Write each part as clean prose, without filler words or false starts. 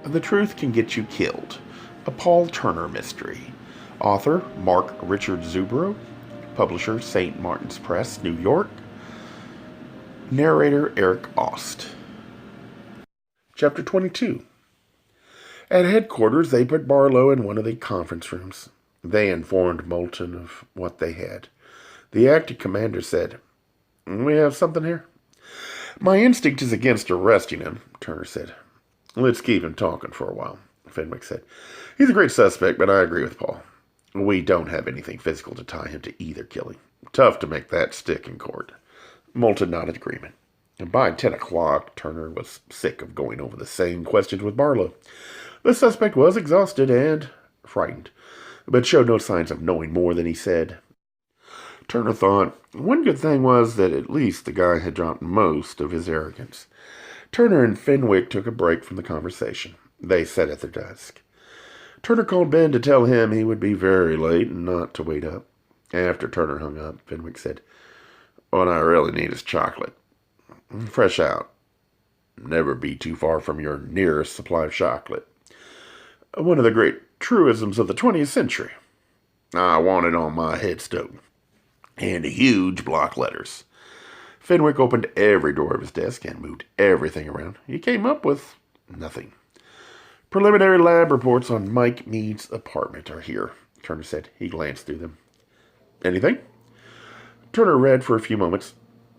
The Truth Can Get You Killed, a Paul Turner mystery. Author Mark Richard Zubro. Publisher St. Martin's Press, New York. Narrator Eric Aust. Chapter 22. At headquarters, they put Barlow in one of the conference rooms. They informed Moulton of what they had. The acting commander said, "We have something here." "My instinct is against arresting him," Turner said. "Let's keep him talking for a while," Fenwick said. "He's a great suspect, but I agree with Paul. We don't have anything physical to tie him to either killing. Tough to make that stick in court." Moulton nodded agreement. And by 10 o'clock, Turner was sick of going over the same questions with Barlow. The suspect was exhausted and frightened, but showed no signs of knowing more than he said. Turner thought one good thing was that at least the guy had dropped most of his arrogance. Turner and Fenwick took a break from the conversation. They sat at their desk. Turner called Ben to tell him he would be very late and not to wait up. After Turner hung up, Fenwick said, "What I really need is chocolate. Fresh out. Never be too far from your nearest supply of chocolate. One of the great truisms of the 20th century. I want it on my headstone. And huge block letters." Fenwick opened every drawer of his desk and moved everything around. He came up with nothing. "Preliminary lab reports on Mike Meade's apartment are here," Turner said. He glanced through them. "Anything?" Turner read for a few moments.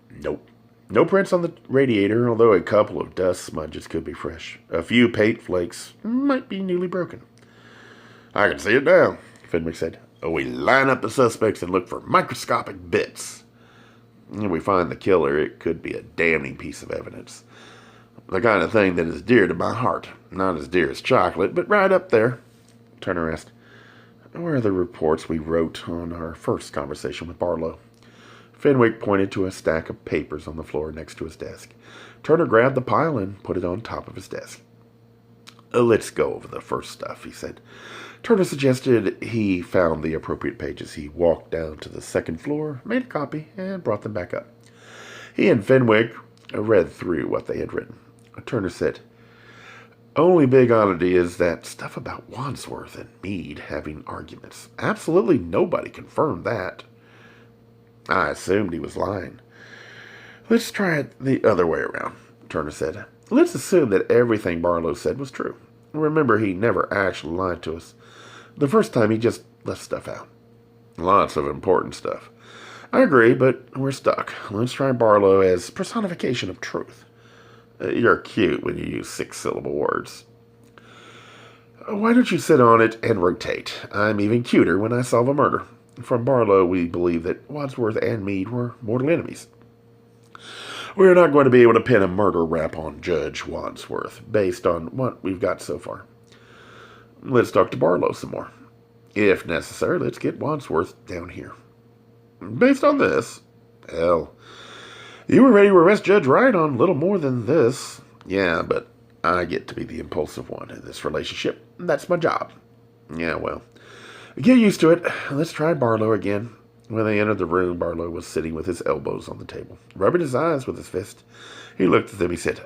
"Nope. No prints on the radiator, although a couple of dust smudges could be fresh. A few paint flakes might be newly broken." "I can see it now," Fenwick said. "We line up the suspects and look for microscopic bits. If we find the killer, it could be a damning piece of evidence. The kind of thing that is dear to my heart. Not as dear as chocolate, but right up there." Turner asked, "Where are the reports we wrote on our first conversation with Barlow?" Fenwick pointed to a stack of papers on the floor next to his desk. Turner grabbed the pile and put it on top of his desk. "Let's go over the first stuff," he said. Turner suggested he found the appropriate pages. He walked down to the second floor, made a copy, and brought them back up. He and Fenwick read through what they had written. Turner said, "Only big oddity is that stuff about Wadsworth and Meade having arguments. Absolutely nobody confirmed that. I assumed he was lying." "Let's try it the other way around," Turner said. "Let's assume that everything Barlow said was true. Remember, he never actually lied to us. The first time he just left stuff out." "Lots of important stuff." "I agree, but we're stuck. Let's try Barlow as personification of truth." "You're cute when you use 6-syllable words." "Why don't you sit on it and rotate? I'm even cuter when I solve a murder. From Barlow, we believe that Wadsworth and Meade were mortal enemies. We're not going to be able to pin a murder rap on Judge Wadsworth based on what we've got so far. Let's talk to Barlow some more. If necessary, let's get Wadsworth down here. Based on this, hell, you were ready to arrest Judge Wright on little more than this." "Yeah, but I get to be the impulsive one in this relationship. That's my job." "Yeah, well, get used to it. Let's try Barlow again." When they entered the room, Barlow was sitting with his elbows on the table, rubbing his eyes with his fist. He looked at them. He said,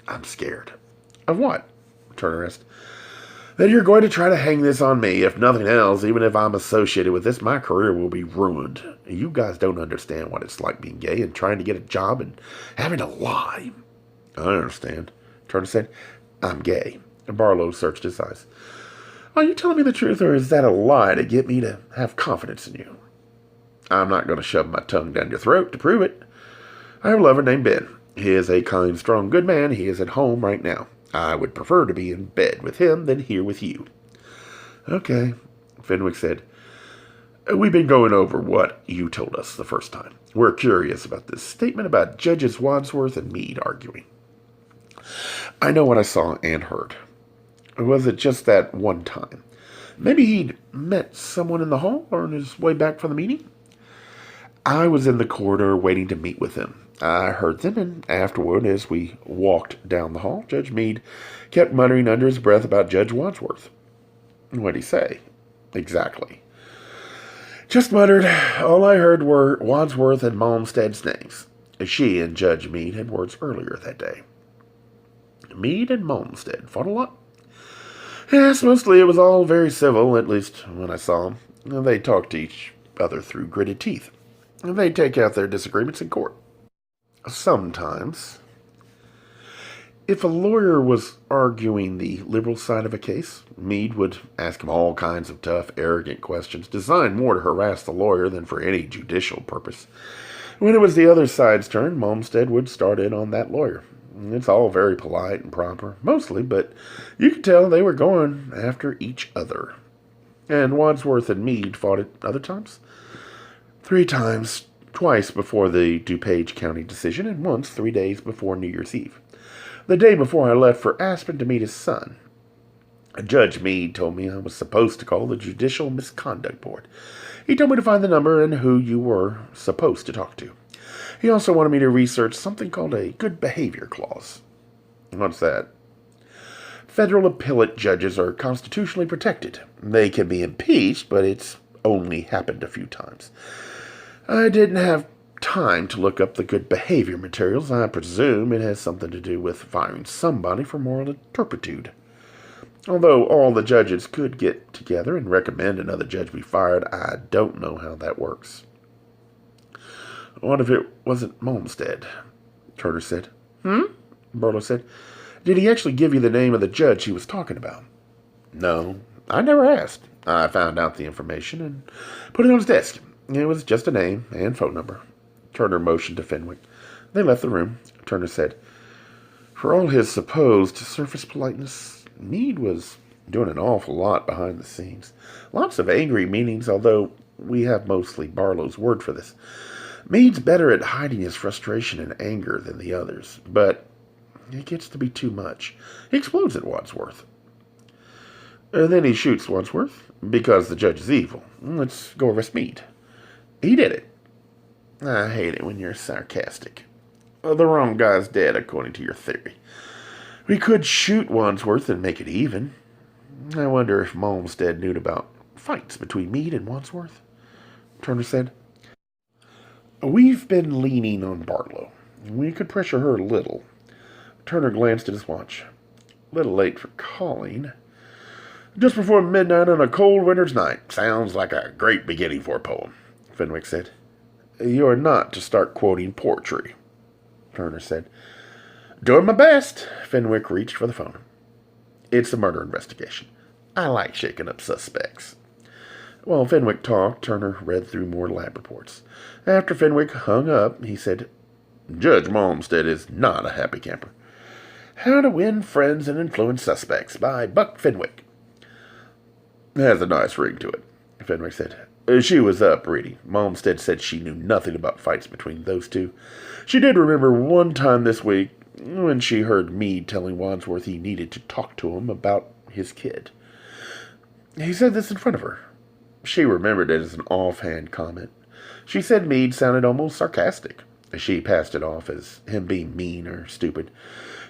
"I'm scared." "Of what?" Turner asked. "That you're going to try to hang this on me. If nothing else, even if I'm associated with this, my career will be ruined. You guys don't understand what it's like being gay and trying to get a job and having to lie." "I understand," Turner said. "I'm gay." Barlow searched his eyes. "Are you telling me the truth, or is that a lie to get me to have confidence in you?" "I'm not going to shove my tongue down your throat to prove it. I have a lover named Ben. He is a kind, strong, good man. He is at home right now. I would prefer to be in bed with him than here with you." "Okay," Fenwick said. "We've been going over what you told us the first time. We're curious about this statement about Judges Wadsworth and Meade arguing." "I know what I saw and heard. Was it just that one time? Maybe he'd met someone in the hall or on his way back from the meeting?" "I was in the corridor waiting to meet with him. I heard them, and afterward, as we walked down the hall, Judge Meade kept muttering under his breath about Judge Wadsworth." "What'd he say?" "Exactly. Just muttered. All I heard were Wadsworth and Malmsted's names. She and Judge Meade had words earlier that day." "Meade and Malmsted fought a lot?" Yes, mostly it was all very civil, at least when I saw them. They talked to each other through gritted teeth. They'd take out their disagreements in court. Sometimes, if a lawyer was arguing the liberal side of a case, Meade would ask him all kinds of tough, arrogant questions designed more to harass the lawyer than for any judicial purpose. When it was the other side's turn, Malmsted would start in on that lawyer. It's all very polite and proper, mostly, but you could tell they were going after each other. And Wadsworth and Meade fought at other times. 3 times, twice before the DuPage County decision, and once 3 days before New Year's Eve. The day before I left for Aspen to meet his son. Judge Meade told me I was supposed to call the Judicial Misconduct Board. He told me to find the number and who you were supposed to talk to. He also wanted me to research something called a good behavior clause. What's that? Federal appellate judges are constitutionally protected. They can be impeached, but it's only happened a few times. I didn't have time to look up the good behavior materials. I presume it has something to do with firing somebody for moral turpitude. Although all the judges could get together and recommend another judge be fired, I don't know how that works. What if it wasn't Malmsted? Turner said. Barlow said. Did he actually give you the name of the judge he was talking about? No, I never asked. I found out the information and put it on his desk. It was just a name and phone number. Turner motioned to Fenwick. They left the room. Turner said, for all his supposed surface politeness, Meade was doing an awful lot behind the scenes. Lots of angry meetings, although we have mostly Barlow's word for this. Meade's better at hiding his frustration and anger than the others, but it gets to be too much. He explodes at Wadsworth. Then he shoots Wadsworth because the judge is evil. Let's go arrest Meade. He did it. I hate it when you're sarcastic. The wrong guy's dead, according to your theory. We could shoot Wadsworth and make it even. I wonder if Malmsted knew about fights between Meade and Wadsworth. Turner said. We've been leaning on Barlow. We could pressure her a little. Turner glanced at his watch. A little late for calling. Just before midnight on a cold winter's night. Sounds like a great beginning for a poem, Fenwick said. You're not to start quoting poetry, Turner said. Doing my best. Fenwick reached for the phone. It's a murder investigation. I like shaking up suspects. While Fenwick talked, Turner read through more lab reports. After Fenwick hung up, he said, Judge Malmsted is not a happy camper. How to Win Friends and Influence Suspects by Buck Fenwick. Has a nice ring to it, Fenwick said. She was up reading. Malmsted said she knew nothing about fights between those two. She did remember one time this week when she heard Meade telling Wadsworth he needed to talk to him about his kid. He said this in front of her. She remembered it as an offhand comment. She said Meade sounded almost sarcastic. She passed it off as him being mean or stupid.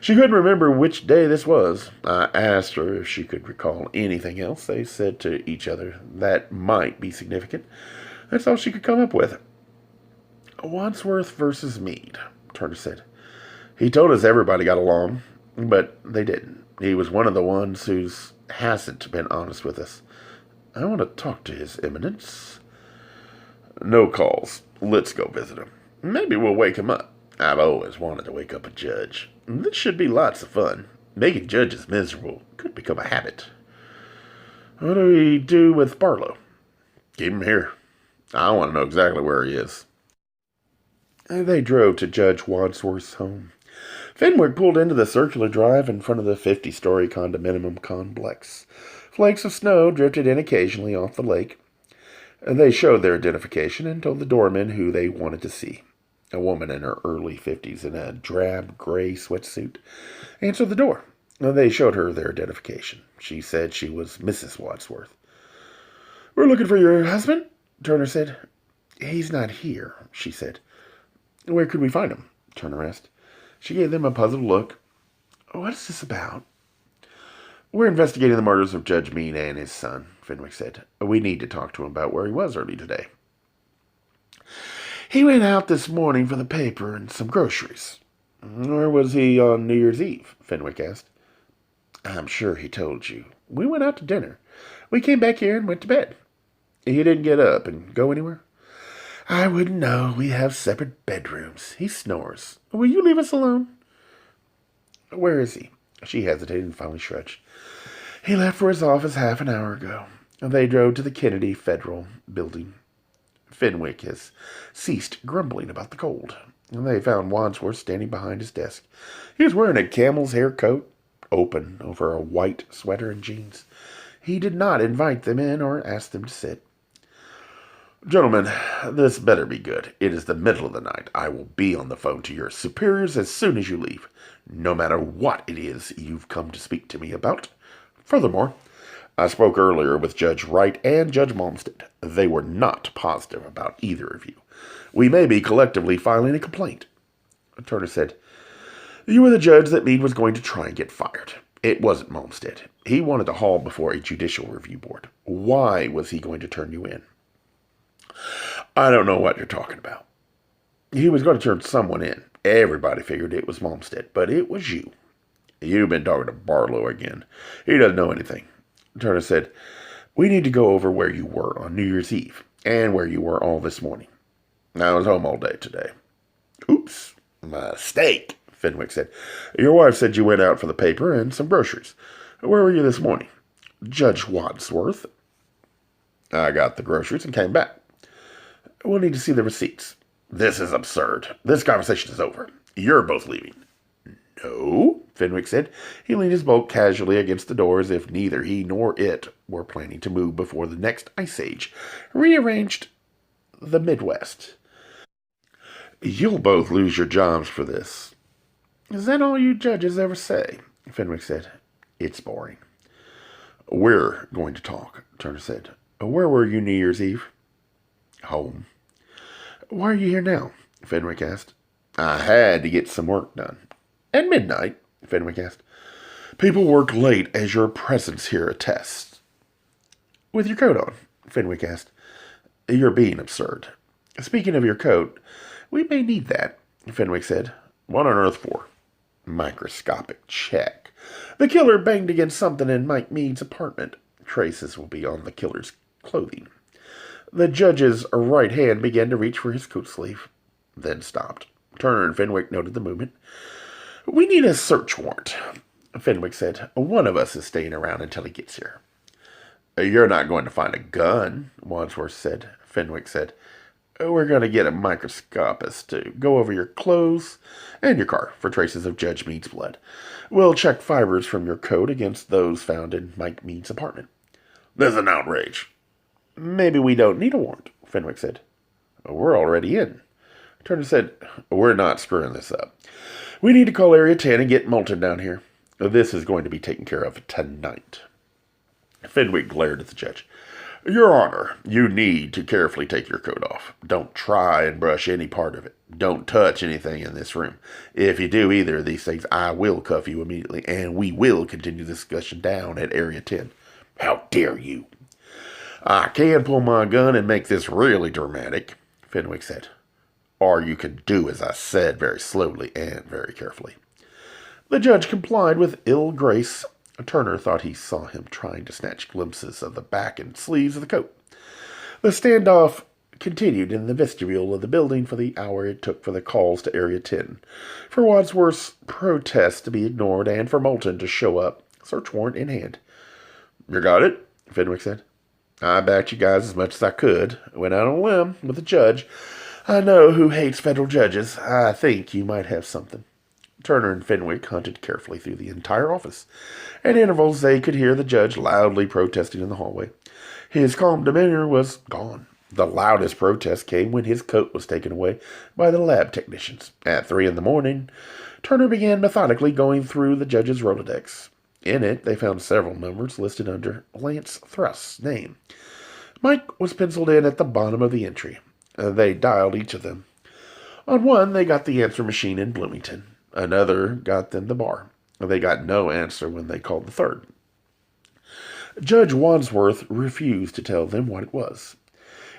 She couldn't remember which day this was. I asked her if she could recall anything else they said to each other that might be significant. That's all she could come up with. Wadsworth versus Meade, Turner said. He told us everybody got along, but they didn't. He was one of the ones who hasn't been honest with us. I want to talk to His Eminence. No calls. Let's go visit him. Maybe we'll wake him up. I've always wanted to wake up a judge. This should be lots of fun. Making judges miserable could become a habit. What do we do with Barlow? Keep him here. I want to know exactly where he is. They drove to Judge Wadsworth's home. Fenwick pulled into the circular drive in front of the 50-story condominium complex. Flakes of snow drifted in occasionally off the lake. They showed their identification and told the doorman who they wanted to see. A woman in her early 50s in a drab gray sweatsuit answered the door. They showed her their identification. She said she was Mrs. Wadsworth. We're looking for your husband, Turner said. He's not here, she said. Where could we find him? Turner asked. She gave them a puzzled look. What is this about? We're investigating the murders of Judge Meade and his son, Fenwick said. We need to talk to him about where he was early today. He went out this morning for the paper and some groceries. Where was he on New Year's Eve? Fenwick asked. I'm sure he told you. We went out to dinner. We came back here and went to bed. He didn't get up and go anywhere? I wouldn't know. We have separate bedrooms. He snores. Will you leave us alone? Where is he? She hesitated and finally shrugged. He left for his office half an hour ago. They drove to the Kennedy Federal Building. Fenwick has ceased grumbling about the cold. They found Wadsworth standing behind his desk. He was wearing a camel's hair coat, open over a white sweater and jeans. He did not invite them in or ask them to sit. Gentlemen, this better be good. It is the middle of the night. I will be on the phone to your superiors as soon as you leave, no matter what it is you've come to speak to me about. Furthermore, I spoke earlier with Judge Wright and Judge Malmsted. They were not positive about either of you. We may be collectively filing a complaint. Turner said, You were the judge that Meade was going to try and get fired. It wasn't Malmsted. He wanted to haul before a judicial review board. Why was he going to turn you in? I don't know what you're talking about. He was going to turn someone in. Everybody figured it was Malmsted, but it was you. You've been talking to Barlow again. He doesn't know anything. Turner said, We need to go over where you were on New Year's Eve and where you were all this morning. I was home all day today. Oops, mistake, Fenwick said. Your wife said you went out for the paper and some groceries. Where were you this morning? Judge Wadsworth. I got the groceries and came back. We'll need to see the receipts. This is absurd. This conversation is over. You're both leaving. No, Fenwick said. He leaned his bulk casually against the door as if neither he nor it were planning to move before the next ice age rearranged the Midwest. You'll both lose your jobs for this. Is that all you judges ever say? Fenwick said. It's boring. We're going to talk, Turner said. Where were you New Year's Eve? Home. Why are you here now? Fenwick asked. I had to get some work done. At midnight? Fenwick asked. People work late, as your presence here attests. With your coat on? Fenwick asked. You're being absurd. Speaking of your coat, we may need that, Fenwick said. What on earth for? Microscopic check. The killer banged against something in Mike Meade's apartment. Traces will be on the killer's clothing. The judge's right hand began to reach for his coat sleeve, then stopped. Turner and Fenwick noted the movement. We need a search warrant, Fenwick said. One of us is staying around until he gets here. You're not going to find a gun, Wadsworth said. Fenwick said, We're going to get a microscopist to go over your clothes and your car for traces of Judge Meade's blood. We'll check fibers from your coat against those found in Mike Meade's apartment. This is an outrage. Maybe we don't need a warrant, Fenwick said. We're already in. Turner said, We're not screwing this up. We need to call Area 10 and get Moulton down here. This is going to be taken care of tonight. Fenwick glared at the judge. Your Honor, you need to carefully take your coat off. Don't try and brush any part of it. Don't touch anything in this room. If you do either of these things, I will cuff you immediately, and we will continue the discussion down at Area 10. How dare you? I can pull my gun and make this really dramatic, Fenwick said. Or you can do as I said very slowly and very carefully. The judge complied with ill grace. Turner thought he saw him trying to snatch glimpses of the back and sleeves of the coat. The standoff continued in the vestibule of the building for the hour it took for the calls to Area 10, for Wadsworth's protest to be ignored, and for Moulton to show up, search warrant in hand. You got it, Fenwick said. I backed you guys as much as I could. Went out on a limb with the judge. I know who hates federal judges. I think you might have something. Turner and Fenwick hunted carefully through the entire office. At intervals, they could hear the judge loudly protesting in the hallway. His calm demeanor was gone. The loudest protest came when his coat was taken away by the lab technicians. At 3 a.m, Turner began methodically going through the judge's Rolodex. In it, they found several numbers listed under Lance Thrust's name. Mike was penciled in at the bottom of the entry. They dialed each of them. On one, they got the answer machine in Bloomington. Another got them the bar. They got no answer when they called the third. Judge Wadsworth refused to tell them what it was.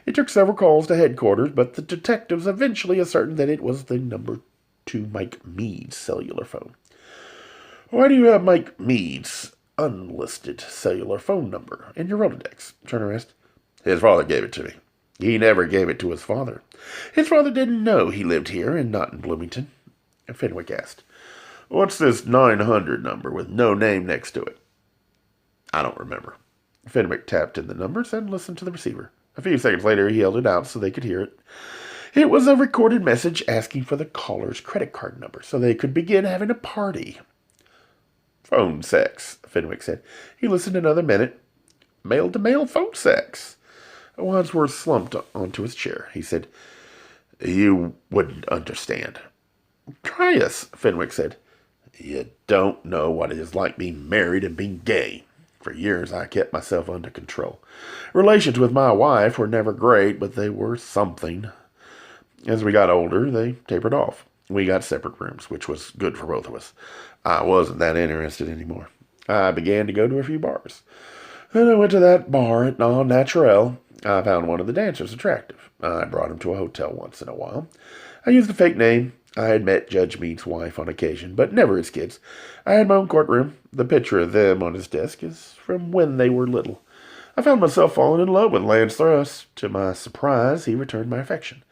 It took several calls to headquarters, but the detectives eventually ascertained that it was the number to Mike Meade's cellular phone. Why do you have Mike Meade's unlisted cellular phone number in your Rolodex?" Turner asked. "His father gave it to me." "He never gave it to his father. His father didn't know he lived here and not in Bloomington." Fenwick asked. "What's this 900 number with no name next to it?" "I don't remember." Fenwick tapped in the numbers and listened to the receiver. A few seconds later, he held it out so they could hear it. It was a recorded message asking for the caller's credit card number so they could begin having a party. "Phone sex," Fenwick said. He listened another minute. "Male-to-male phone sex." Wadsworth slumped onto his chair. He said, "You wouldn't understand." "Try us," Fenwick said. "You don't know what it is like being married and being gay. For years I kept myself under control. Relations with my wife were never great, but they were something. As we got older, they tapered off. We got separate rooms, which was good for both of us. I wasn't that interested anymore. I began to go to a few bars. Then I went to that bar at Au Naturel. I found one of the dancers attractive. I brought him to a hotel once in a while. I used a fake name. I had met Judge Meade's wife on occasion, but never his kids. I had my own courtroom. The picture of them on his desk is from when they were little. I found myself falling in love with Lance Thruss. To my surprise, he returned my affection.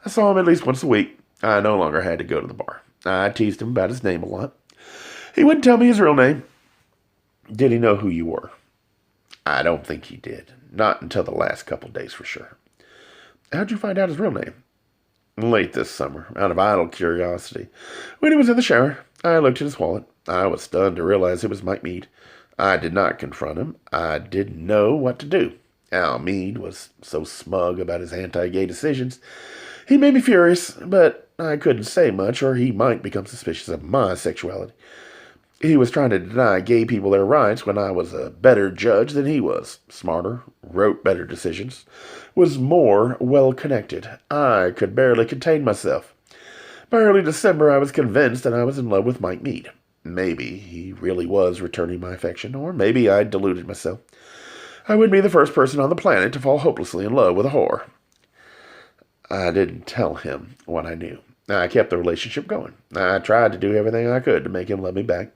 I saw him at least once a week. I no longer had to go to the bar. I teased him about his name a lot. He wouldn't tell me his real name." "Did he know who you were?" "I don't think he did. Not until the last couple days for sure." "How'd you find out his real name?" "Late this summer, out of idle curiosity. When he was in the shower, I looked at his wallet. I was stunned to realize it was Mike Meade. I did not confront him. I didn't know what to do. Al Meade was so smug about his anti-gay decisions. He made me furious, but I couldn't say much, or he might become suspicious of my sexuality. He was trying to deny gay people their rights when I was a better judge than he was. Smarter, wrote better decisions, was more well-connected. I could barely contain myself. By early December, I was convinced that I was in love with Mike Meade. Maybe he really was returning my affection, or maybe I deluded myself. I would be the first person on the planet to fall hopelessly in love with a whore. I didn't tell him what I knew. I kept the relationship going. I tried to do everything I could to make him love me back.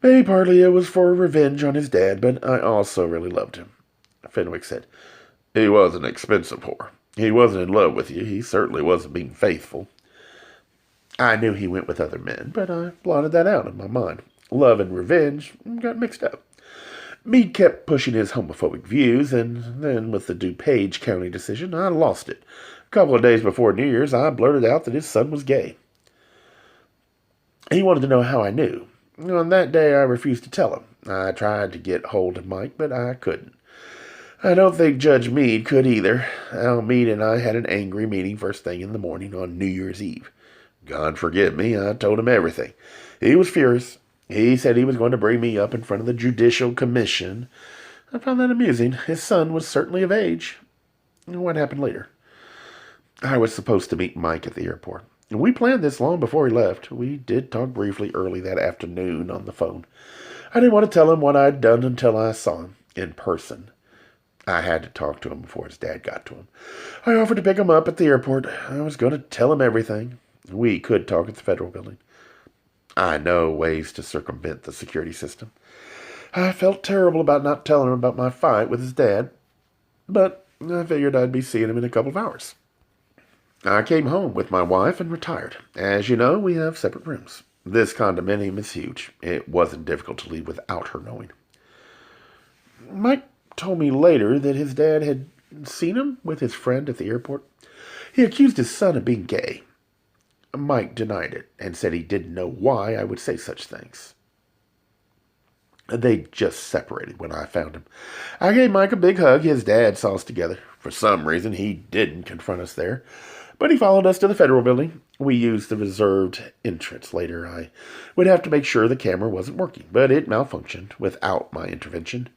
Maybe partly it was for revenge on his dad, but I also really loved him." Fenwick said, "He was an expensive whore. He wasn't in love with you. He certainly wasn't being faithful." "I knew he went with other men, but I blotted that out of my mind. Love and revenge got mixed up. Meade kept pushing his homophobic views, and then with the DuPage County decision, I lost it. A couple of days before New Year's, I blurted out that his son was gay. He wanted to know how I knew. On that day, I refused to tell him. I tried to get hold of Mike, but I couldn't. I don't think Judge Meade could either. Al Meade and I had an angry meeting first thing in the morning on New Year's Eve. God forgive me, I told him everything. He was furious. He said he was going to bring me up in front of the Judicial Commission. I found that amusing. His son was certainly of age. What happened later? I was supposed to meet Mike at the airport. We planned this long before he left. We did talk briefly early that afternoon on the phone. I didn't want to tell him what I'd done until I saw him in person. I had to talk to him before his dad got to him. I offered to pick him up at the airport. I was going to tell him everything. We could talk at the federal building. I know ways to circumvent the security system. I felt terrible about not telling him about my fight with his dad, but I figured I'd be seeing him in a couple of hours. I came home with my wife and retired. As you know, we have separate rooms. This condominium is huge. It wasn't difficult to leave without her knowing. Mike told me later that his dad had seen him with his friend at the airport. He accused his son of being gay. Mike denied it and said he didn't know why I would say such things. They just separated when I found him. I gave Mike a big hug. His dad saw us together. For some reason, he didn't confront us there, but he followed us to the federal building. We used the reserved entrance later. I would have to make sure the camera wasn't working, but it malfunctioned without my intervention.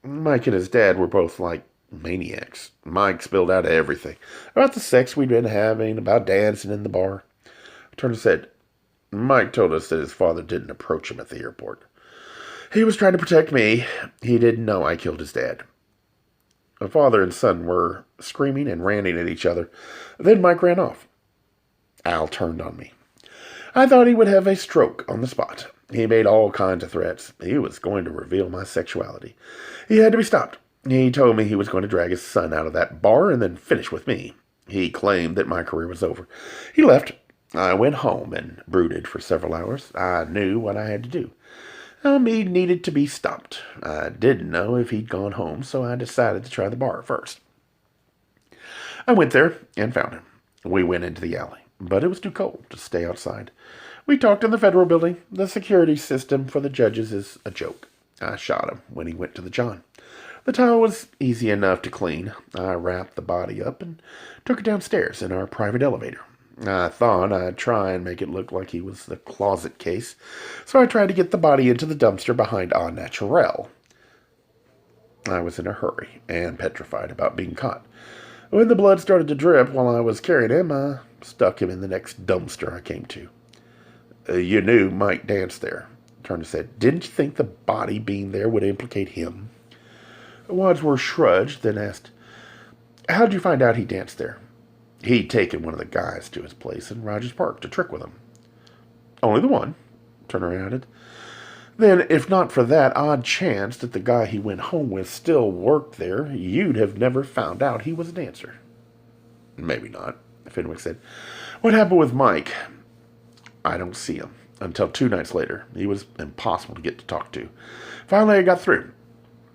Mike and his dad were both like maniacs. Mike spilled out everything. About the sex we'd been having, about dancing in the bar. Turner said, Mike told us that his father didn't approach him at the airport. He was trying to protect me. He didn't know I killed his dad. The father and son were screaming and ranting at each other. Then Mike ran off. Al turned on me. I thought he would have a stroke on the spot. He made all kinds of threats. He was going to reveal my sexuality. He had to be stopped. He told me he was going to drag his son out of that bar and then finish with me. He claimed that my career was over. He left. I went home and brooded for several hours. I knew what I had to do. He needed to be stopped. I didn't know if he'd gone home, so I decided to try the bar first. I went there and found him. We went into the alley, but it was too cold to stay outside. We talked in the federal building. The security system for the judges is a joke. I shot him when he went to the John. The towel was easy enough to clean. I wrapped the body up and took it downstairs in our private elevator. I thought I'd try and make it look like he was the closet case, so I tried to get the body into the dumpster behind Au Naturel. I was in a hurry and petrified about being caught. When the blood started to drip while I was carrying him, I stuck him in the next dumpster I came to. You knew Mike danced there, Turner said. Didn't you think the body being there would implicate him? Wadsworth shrugged, then asked, How'd you find out he danced there? He'd taken one of the guys to his place in Rogers Park to trick with him. Only the one, Turner added. Then, if not for that odd chance that the guy he went home with still worked there, you'd have never found out he was a dancer. Maybe not, Fenwick said. What happened with Mike? I don't see him until 2 nights later. He was impossible to get to talk to. Finally, I got through.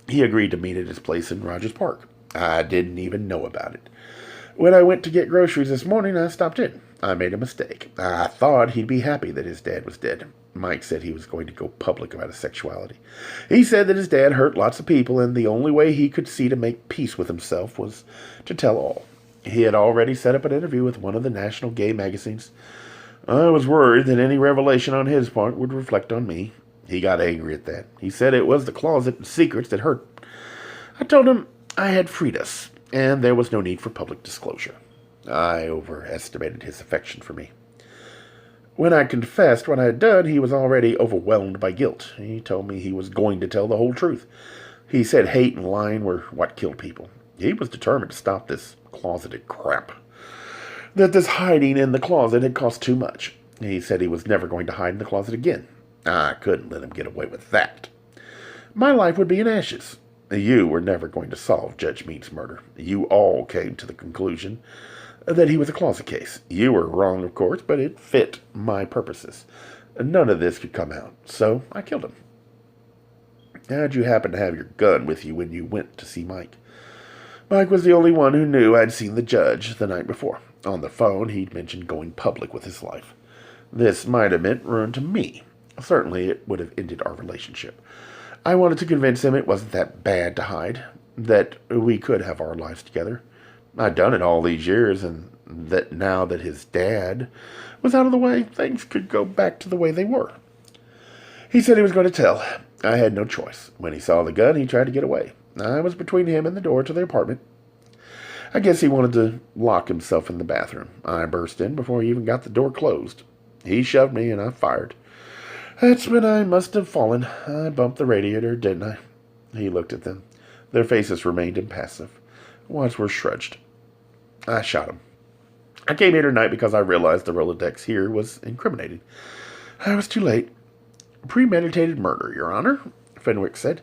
He agreed to meet at his place in Rogers Park. I didn't even know about it. When I went to get groceries this morning, I stopped in. I made a mistake. I thought he'd be happy that his dad was dead. Mike said he was going to go public about his sexuality. He said that his dad hurt lots of people, and the only way he could see to make peace with himself was to tell all. He had already set up an interview with one of the national gay magazines. I was worried that any revelation on his part would reflect on me. He got angry at that. He said it was the closet and secrets that hurt. I told him I had freed us, and there was no need for public disclosure. I overestimated his affection for me. When I confessed what I had done, he was already overwhelmed by guilt. He told me he was going to tell the whole truth. He said hate and lying were what killed people. He was determined to stop this closeted crap. That this hiding in the closet had cost too much. He said he was never going to hide in the closet again. I couldn't let him get away with that. My life would be in ashes. You were never going to solve Judge Mead's murder. You all came to the conclusion that he was a closet case. You were wrong, of course, but it fit my purposes. None of this could come out, so I killed him. How'd you happen to have your gun with you when you went to see Mike? Mike was the only one who knew I'd seen the judge the night before. On the phone, he'd mentioned going public with his life. This might have meant ruin to me. Certainly, it would have ended our relationship. I wanted to convince him it wasn't that bad to hide, that we could have our lives together. I'd done it all these years, and that now that his dad was out of the way, things could go back to the way they were. He said he was going to tell. I had no choice. When he saw the gun, he tried to get away. I was between him and the door to the apartment. I guess he wanted to lock himself in the bathroom. I burst in before he even got the door closed. He shoved me, and I fired. That's when I must have fallen. I bumped the radiator, didn't I? He looked at them. Their faces remained impassive. Wadsworth shrugged. I shot him. I came here tonight because I realized the Rolodex here was incriminating. I was too late. Premeditated murder, Your Honor, Fenwick said.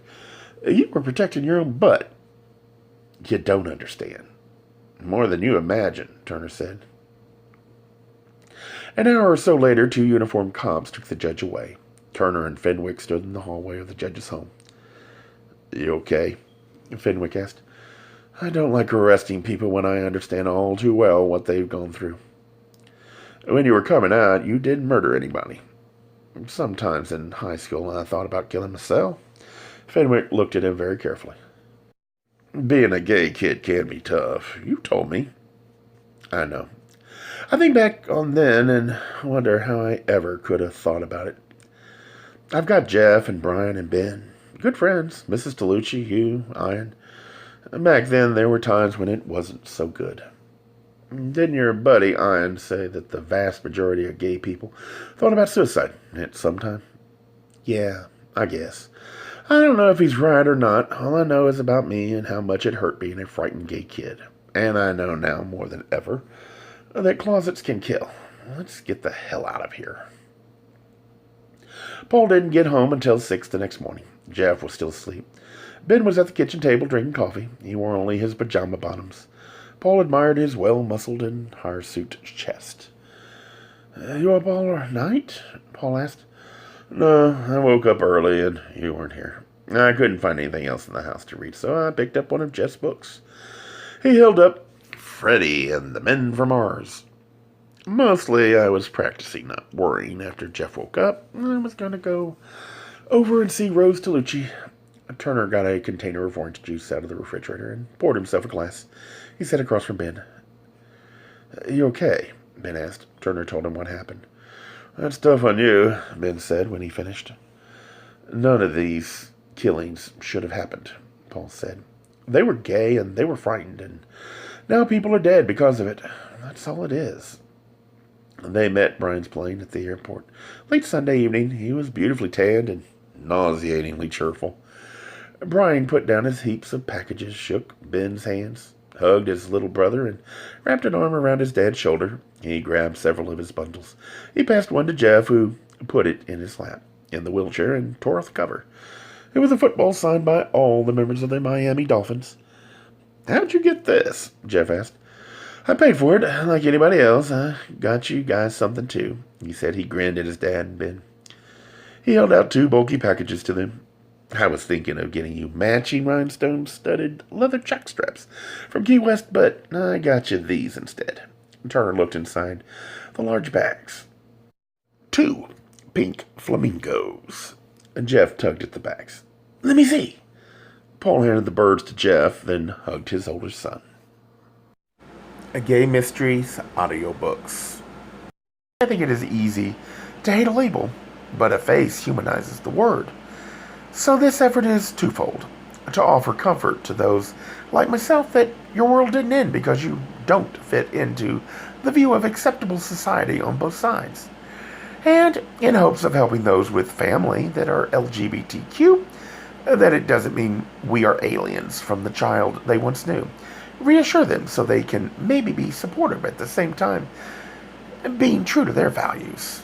You were protecting your own butt. You don't understand. More than you imagine, Turner said. An hour or so later, 2 uniformed cops took the judge away. Turner and Fenwick stood in the hallway of the judge's home. You okay? Fenwick asked. I don't like arresting people when I understand all too well what they've gone through. When you were coming out, you didn't murder anybody. Sometimes in high school I thought about killing myself. Fenwick looked at him very carefully. Being a gay kid can be tough. You told me. I know. I think back on then and wonder how I ever could have thought about it. I've got Jeff and Brian and Ben. Good friends. Mrs. DeLucci, you, Ian. Back then, there were times when it wasn't so good. Didn't your buddy Ian say that the vast majority of gay people thought about suicide at some time? Yeah, I guess. I don't know if he's right or not. All I know is about me and how much it hurt being a frightened gay kid. And I know now more than ever that closets can kill. Let's get the hell out of here. Paul didn't get home until 6 the next morning. Jeff was still asleep. Ben was at the kitchen table drinking coffee. He wore only his pajama bottoms. Paul admired his well-muscled and hirsute chest. You up all night? Paul asked. No, I woke up early and you weren't here. I couldn't find anything else in the house to read, so I picked up one of Jeff's books. He held up Freddy and the Men from Mars. Mostly I was practicing not worrying after Jeff woke up. I was going to go over and see Rose Tolucci. Turner got a container of orange juice out of the refrigerator and poured himself a glass. He sat across from Ben. You okay? Ben asked. Turner told him what happened. That's tough on you, Ben said when he finished. None of these killings should have happened, Paul said. They were gay and they were frightened, and now people are dead because of it. That's all it is. They met Brian's plane at the airport. Late Sunday evening, he was beautifully tanned and nauseatingly cheerful. Brian put down his heaps of packages, shook Ben's hands, hugged his little brother, and wrapped an arm around his dad's shoulder. He grabbed several of his bundles. He passed one to Jeff, who put it in his lap, in the wheelchair, and tore off the cover. It was a football signed by all the members of the Miami Dolphins. How'd you get this? Jeff asked. I paid for it, like anybody else. I got you guys something, too. He said. He grinned at his dad and Ben. He held out 2 bulky packages to them. I was thinking of getting you matching rhinestone-studded leather jockstraps from Key West, but I got you these instead. Turner looked inside the large bags. 2 pink flamingos. Jeff tugged at the bags. Let me see. Paul handed the birds to Jeff, then hugged his older son. Gay Mysteries audiobooks. I think it is easy to hate a label, but a face humanizes the word. So this effort is twofold. To offer comfort to those like myself that your world didn't end because you don't fit into the view of acceptable society on both sides. And in hopes of helping those with family that are LGBTQ, that it doesn't mean we are aliens from the child they once knew. Reassure them so they can maybe be supportive at the same time, being true to their values.